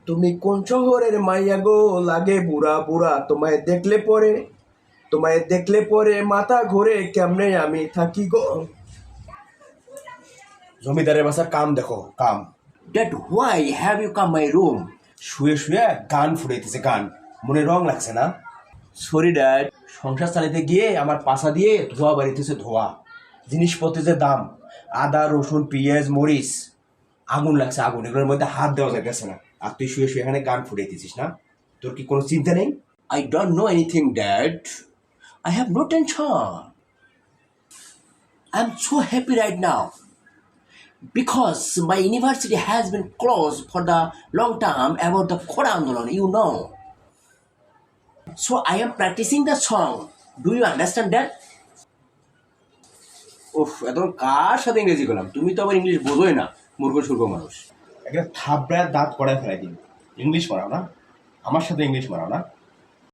তুমি কোন শহরের মাইয়া গো, লাগে বুড়া বুড়া, তোমায় দেখলে পরে মাথা ঘোরে, কেমনে আমি থাকি গো। জমিদারের বাসার কাম দেখো, কাম। That why have you come my room? শুয়ে শুয়ে গান ফুটাইতেছে, গান। মনে রং লাগছে না? সরি ড্যাড, সংসার চালাতে গিয়ে আমার পাশা দিয়ে ধোয়া বাড়িতেছে, ধোয়া। জিনিসপত্রের যে দাম, আদা রসুন পেঁয়াজ মরিচ, আগুন লাগছে, আগুন। এগুলোর মধ্যে হাত দেওয়া যাইতেছে না। আর তুই শুয়ে শুয়ে এখানে গান ফুটাইতেছিস না? তোর কি কোনো চিন্তা নেই? I don't know anything, Dad. I have no tension. I'm so happy right now because my university has been closed for the long time about the Khora Andolan, you know. So I am practicing the song. Do you understand that? ওহ, এতক্ষণ কার সাথে ইংরেজি করলাম? তুমি তো আবার English বোঝোই না, মূর্খ সুর্খ মানুষ। একটা থাবড়ায় দাঁত কড়ায় ফেলাই দিন। ইংলিশ মারাও না, আমার সাথে ইংলিশ মারাও না।